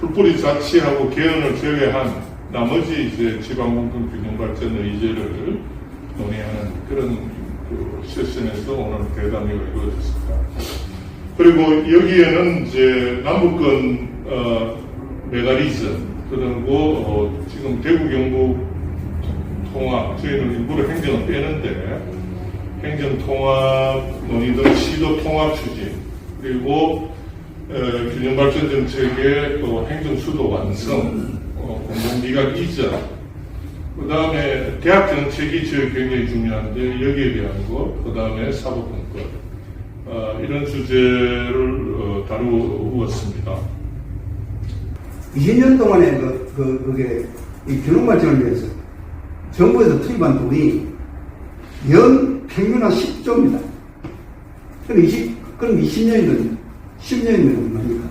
풀뿌리 자치하고 개헌을 제외한 나머지 이제 지방공동 균형 발전 의제를 논의하는 그런 그 세션에서 오늘 대담회가 이루어졌습니다. 그리고 여기에는 이제 남북권 메가리즘 그리고 지금 대구 경북 통합 저희는 일부러 행정을 빼는데 행정 통합 논의들 시도 통합 추진 그리고 균형 발전 정책의 또 행정 수도 완성 공공기관 이전 그 다음에 대학 정책이 저희 굉장히 중요한데 여기에 대한 것, 그 다음에 사법분권 이런 주제를 다루었습니다. 20년 동안에 그게 이 균형 발전을 위해서 정부에서 투입한 돈이 연 평균 한 10조입니다. 그럼 20년이면 10년이면 얼마입니까?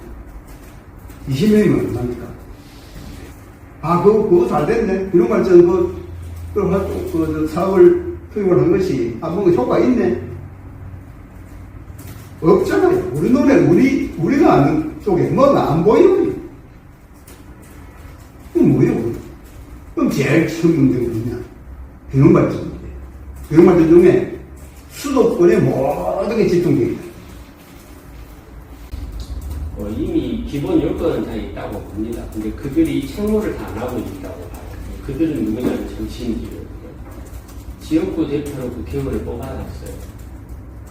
20년이면 얼마입니까? 그거 잘 됐네. 균형 발전 그 사업을 투입을 한 것이 뭔가 효과 있네. 없잖아요. 우리 눈에 우리가 아는 쪽에 뭐가 안 보여요. 그럼 뭐예요? 그럼 제일 큰 문제가 뭐냐? 균형 발전 문제. 균형 발전 중에 수도권에 모든 게 집중되어 있다. 이미 기본 요건은 다 있다고 봅니다. 근데 그들이 책무를 다 안 하고 있다고 봐요. 그들은 누구냐면 정치인들이고요. 지역구 대표로 국회의원을 뽑아놨어요.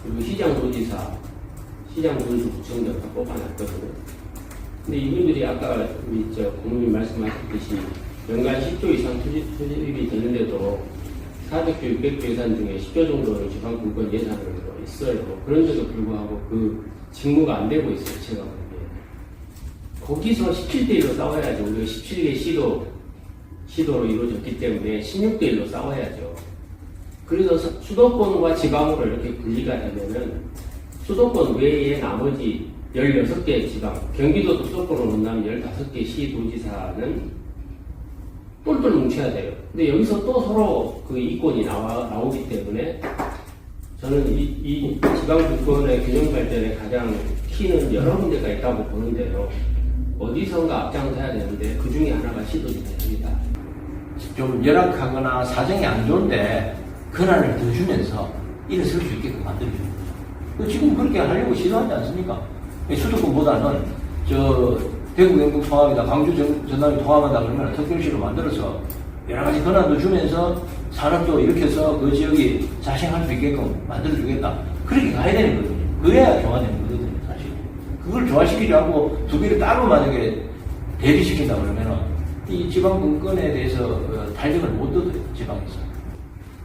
그리고 시장도지사, 시장군수구청장 다 뽑아놨거든요. 근데 이분들이 아까 우리 고모님 말씀하셨듯이 연간 10조 이상 투입이 되는데도 400조, 600조 예산 중에 10조 정도는 지방분권 예산으로 있어요. 그런데도 불구하고 그 직무가 안 되고 있어요. 제가 보기에. 거기서 17대1로 싸워야죠. 우리가 17개 시도로 이루어졌기 때문에 16대1로 싸워야죠. 그래서 수도권과 지방으로 이렇게 분리가 되면은 수도권 외에 나머지 16개 지방, 경기도도 수도권으로 온다면 15개 시도지사는 똘똘 뭉쳐야 돼요. 근데 여기서 또 서로 그 이권이 나오기 때문에 저는 이 지방분권의 균형 발전에 가장 키는 여러 군데가 있다고 보는데요. 어디선가 앞장서야 되는데 그 중에 하나가 시도지사입니다. 좀 열악하거나 사정이 안 좋은데 권한을 더 주면서 일어설 수 있게끔 만들어줍니다. 지금 그렇게 하려고 시도하지 않습니까? 수도권보다는 대구 경북 통합이다 광주 전남이 통합한다 그러면 특별시로 만들어서 여러 가지 권한도 주면서 사람도 일으켜서 그 지역이 자생할 수 있게끔 만들어주겠다. 그렇게 가야 되는 거거든요. 그래야 조화되는 거거든요, 사실. 그걸 조화시키지 않고 두 개를 따로 만약에 대비시킨다 그러면은 이 지방분권에 대해서 탄력을 못 얻어요, 지방에서.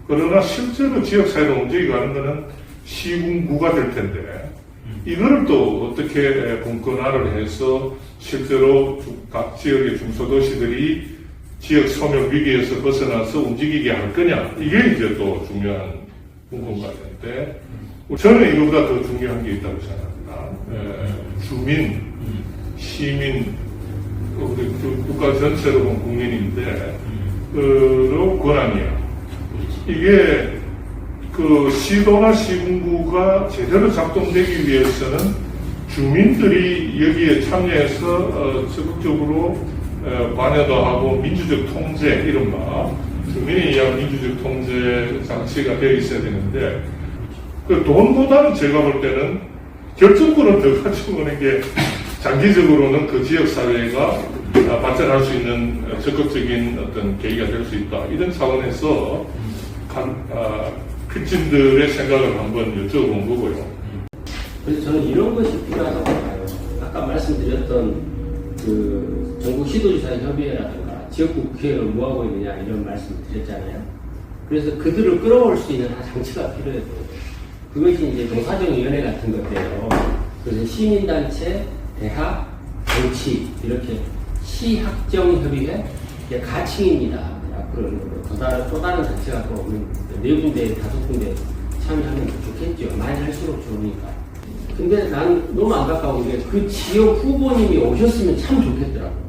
그러나 실제로 지역사회로 움직이가는 것은 시군구가 될 텐데 이거를 또 어떻게 분권화를 해서 실제로 각 지역의 중소도시들이 지역 소멸 위기에서 벗어나서 움직이게 할 거냐 이게 이제 또 중요한 분권과제인데 저는 이거보다 더 중요한 게 있다고 생각합니다. 주민, 시민, 우리 국가 전체로 본 국민인데 그 권한이야. 이게 그 시도나 시군구가 제대로 작동되기 위해서는 주민들이 여기에 참여해서 적극적으로 관여도 하고 민주적 통제 이른바 주민에 의한 민주적 통제 장치가 되어 있어야 되는데 그 돈보다는 제가 볼 때는 결정권을 더 가지고 오는 게 장기적으로는 그 지역사회가 발전할 수 있는 적극적인 어떤 계기가 될 수 있다. 이런 차원에서 픽진들의 생각을 한번 여쭤본 거고요. 그래서 저는 이런 것이 필요하다고 봐요. 아까 말씀드렸던 그 전국 시도지사 협의회라든가 지역구 국회의원 뭐 하고 있느냐 이런 말씀을 드렸잖아요. 그래서 그들을 끌어올 수 있는 장치가 필요해요. 그것이 이제 농사정위원회 같은 것들이에요. 그래서 시민단체, 대학, 정치 이렇게 시학정협의회 이게 가칭입니다. 앞으로 또 다른 단체가 또 네 군데, 5군데 참여하면 좋겠죠. 많이 할수록 좋으니까. 근데 난 너무 안타까운 게 그 지역 후보님이 오셨으면 참 좋겠더라고요.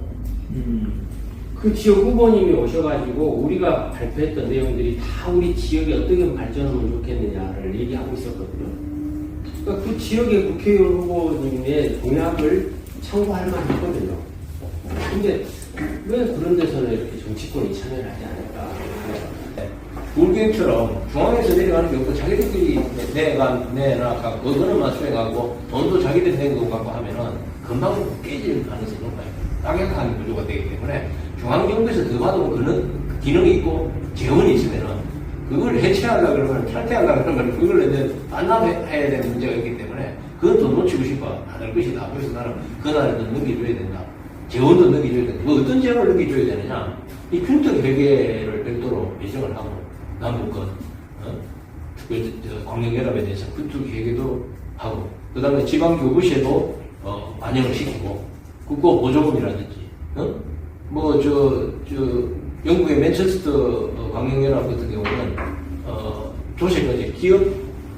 그 지역 후보님이 오셔가지고 우리가 발표했던 내용들이 다 우리 지역이 어떻게 발전하면 좋겠느냐를 얘기하고 있었거든요. 그러니까 그 지역의 국회의원 후보님의 공약을 참고할 만했거든요. 근데 왜 그런 데서는 이렇게 정치권이 참여를 하지 않을까? 불경처럼 중앙에서 내려가는 게 없고 자기들끼리 내놔 그거는 맞춰가고 돈도 자기들 낸 거 갖고 하면은 금방 깨질 가능성이 높아요. 딱약한 구조가 되기 때문에 중앙정부에서 더 받으면 그런 기능이 있고 재원이 있으면은 그걸 해체하려고 그러면 탈퇴하려고 그러면 그걸 이제 반납해야 되는 문제가 있기 때문에 그건 더 놓치고 싶어 안 할 것이다. 그래서 나는 그 나라에 더 넘겨줘야 된다. 재원도 넘겨줘야 된다. 뭐 어떤 재원을 넘겨줘야 되느냐? 이 균등 회계를 별도로 예정을 하고 남북권 광역연합에 대해서 그쪽 회계도 하고 그 다음에 지방교부시에도 반영을 시키고 그거 보조금이라든지 영국의 맨체스터 광역연합 같은 경우는 조세까지 기업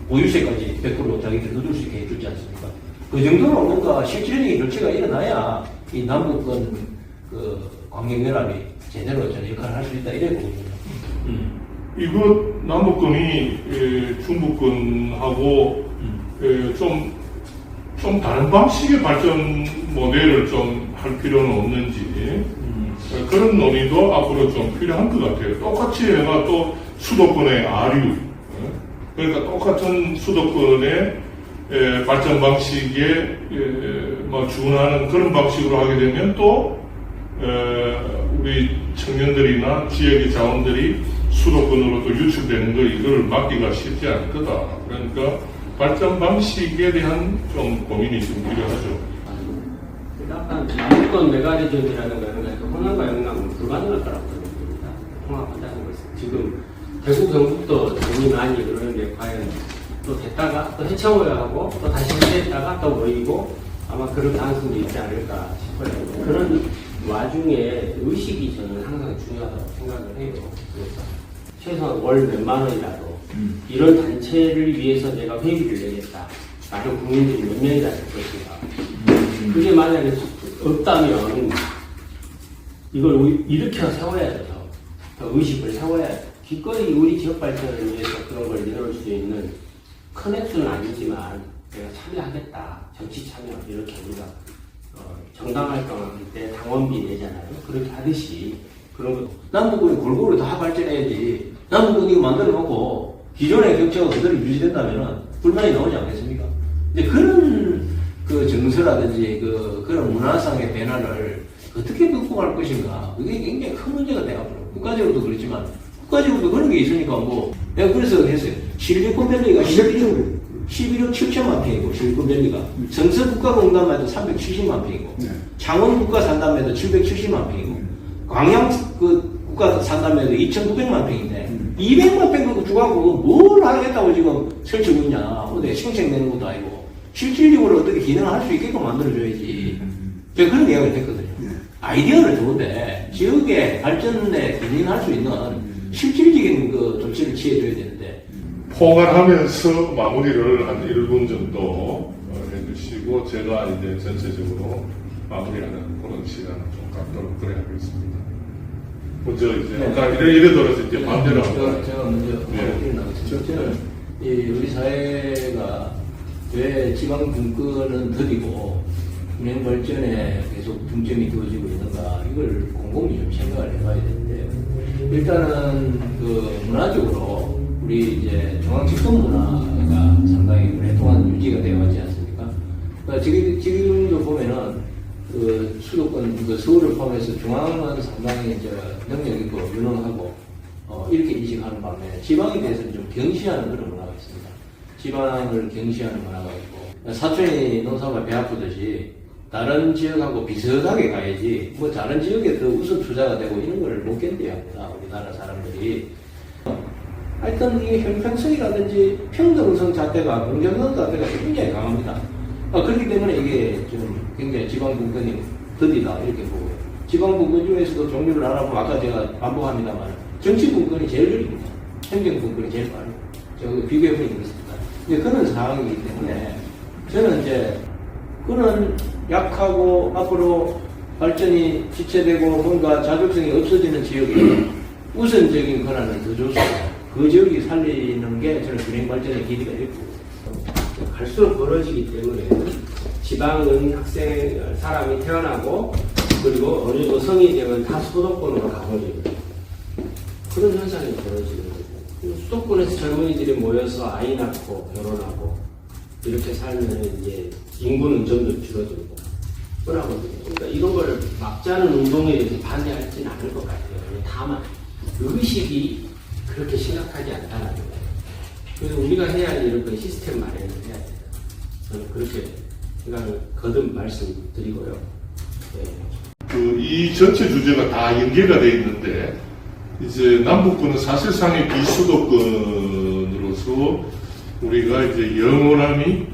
보유세까지 100% 자기들 넣을 수 있게 해주지 않습니까? 그 정도로 뭔가 실질적인 조치가 일어나야 이 남북권 광역연합이 제대로 저는 역할을 할 수 있다 이래 보거든요. 이거 남북권이 중북권하고 좀 다른 방식의 발전 모델을 좀 할 필요는 없는지 그런 논의도 앞으로 좀 필요한 것 같아요. 똑같이 해가 또 수도권의 아류 그러니까 똑같은 수도권의 발전 방식에 준하는 그런 방식으로 하게 되면 또 우리 청년들이나 지역의 자원들이 수도권으로 또 유출되는 거 이걸 막기가 쉽지 않을 거다. 그러니까 발전 방식에 대한 좀 고민이 좀 필요하죠. 약간 남북권 메가리전이라든가 이런 게 호남과 영남은 불가능할 거라고 생각합니다. 통합한다는 것은 지금 대구 경북도 돈이 많이 그러는 게 과연 또 됐다가 또 해쳐야 하고 또 다시 해냈다가 또 모이고 아마 그런 가능성도 있지 않을까 싶어요. 그런 와중에 의식이 저는 항상 중요하다고 생각을 해요. 그래서 최소한 월 몇만 원이라도 이런 단체를 위해서 내가 회비를 내겠다. 나는 국민들이 몇 명이나 될 것인가. 그게 만약에 없다면 이걸 일으켜 세워야 돼요. 더 의식을 세워야 돼요. 기꺼이 우리 지역 발전을 위해서 그런 걸 이뤄올 수 있는 큰 액수는 아니지만 내가 참여하겠다. 정치 참여 이렇게 우리가 정당 활동할 때 당원비 내잖아요. 그렇게 하듯이 그런 거. 남북권이 골고루 다 발전해야지. 남북권 이거 만들어 놓고 기존의 격차가 그대로 유지된다면 불만이 나오지 않겠습니까? 근데 그런 정서라든지 그런 문화상의 변화를 어떻게 극복할 것인가 그게 굉장히 큰 문제가 되어버려요. 국가적으로도 그렇지만 국가적으로도 그런 게 있으니까 내가 그래서 했어요. 실리콘밸리가 11억 7천만 평이고 실리콘밸리가 성서국가공단만 해도 370만 평이고 창원국가 산담에도 770만 평이고 광양 국가 산담에도 2,900만 평인데 200만 평 주가고 뭘 하겠다고 지금 설치고 있냐. 어디 생생내는 것도 아니고 실질적으로 어떻게 기능을 할 수 있게끔 만들어줘야지. 제가 그런 이야기를 했거든요. 아이디어는 좋은데 지역의 발전에 기능할 수 있는 실질적인 조치를 취해줘야 되는데 포괄하면서 마무리를 한 1분 정도 해주시고 제가 이제 전체적으로 마무리하는 그런 시간을 좀 갖도록 그래 하겠습니다. 먼저 이제 아까 이래 들어서 이제 반대로 하고 제가 먼저 나가겠습니다. 우리 사회가 왜 지방 분권은 더디고 은행 발전에 계속 중점이 두어지고 있는가 이걸 곰곰이 좀 생각을 해봐야 되는데 일단은 문화적으로 우리 이제 중앙 집권 문화가 상당히 오랫동안 유지가 되어 왔지 않습니까? 그러니까 지금도 보면은 수도권 서울을 포함해서 중앙은 상당히 이제 능력 있고 유능하고 이렇게 인식하는 반면에 지방에 대해서는 좀 경시하는 그런 문화가 있습니다. 지방을 경시하는 문화가 있고 사촌이 농사가 배 아프듯이 다른 지역하고 비슷하게 가야지 다른 지역에 더 우선 투자가 되고 이런 걸 못 견뎌야 합니다. 우리나라 사람들이. 하여튼 이 형평성이라든지 평등성 자체가 공정성 자체가 굉장히 강합니다. 그렇기 때문에 이게 좀 굉장히 지방분권이 더디다 이렇게 보고요. 지방분권 중에서도 종류를 알아보면 아까 제가 반복합니다만 정치분권이 제일 느립니다. 행정분권이 제일 빠르고 제가 비교해보니 그렇습니다. 이제 그런 상황이기 때문에 저는 이제 그런 약하고 앞으로 발전이 지체되고 뭔가 자율성이 없어지는 지역에 우선적인 권한을 더 줘서 그 지역이 살리는 게 저는 균형 발전의 길이가 있고 갈수록 벌어지기 때문에 지방은 사람이 태어나고 그리고 어느 정도 성인이 되면 다 수도권으로 가버리는 그런 현상이 벌어지는 거고 수도권에서 젊은이들이 모여서 아이 낳고 결혼하고 이렇게 살면 이제 인구는 점점 줄어들고 뻔하거든요. 그러니까 이런 걸 막자는 운동에 대해서 반대하지는 않을 것 같아요. 다만 의식이 그렇게 심각하지 않다는 거예요. 그래서 우리가 해야 할 일은 그 시스템 마련을 해야 돼요. 저는 그렇게 생각을 거듭 말씀드리고요. 네. 이 전체 주제가 다 연계가 돼 있는데 이제 남북권은 사실상의 비수도권으로서 우리가 이제 영원함이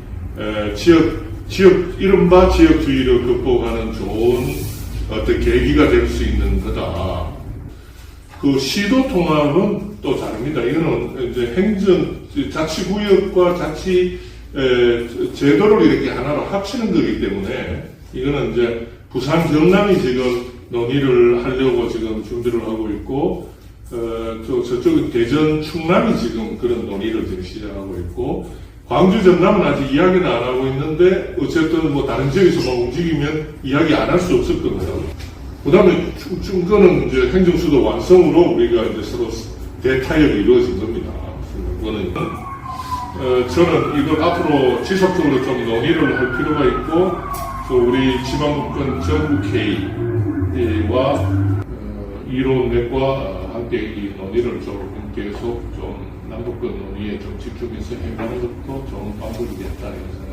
이른바 지역주의를 극복하는 좋은 어떤 계기가 될 수 있는 거다. 그 시도 통합은 또 다릅니다. 이거는 이제 자치구역과 제도를 이렇게 하나로 합치는 거기 때문에 이거는 이제 부산 경남이 지금 논의를 하려고 지금 준비를 하고 있고, 저쪽은 대전 충남이 지금 그런 논의를 지금 시작하고 있고, 광주 전남은 아직 이야기는 안 하고 있는데, 어쨌든 뭐 다른 지역에서 막 움직이면 이야기 안 할 수 없을 겁니다. 그 다음에 이거는 이제 행정수도 완성으로 우리가 이제 서로 대타협이 이루어진 겁니다. 그거는, 저는 이걸 앞으로 지속적으로 좀 논의를 할 필요가 있고, 또 우리 지방국권 전국회의와 이론맥과 함께 이 논의를 좀 계속 좀 남북권 논의에 좀 집중해서 해가는 것도 좋은 방법이겠다 이런 생각이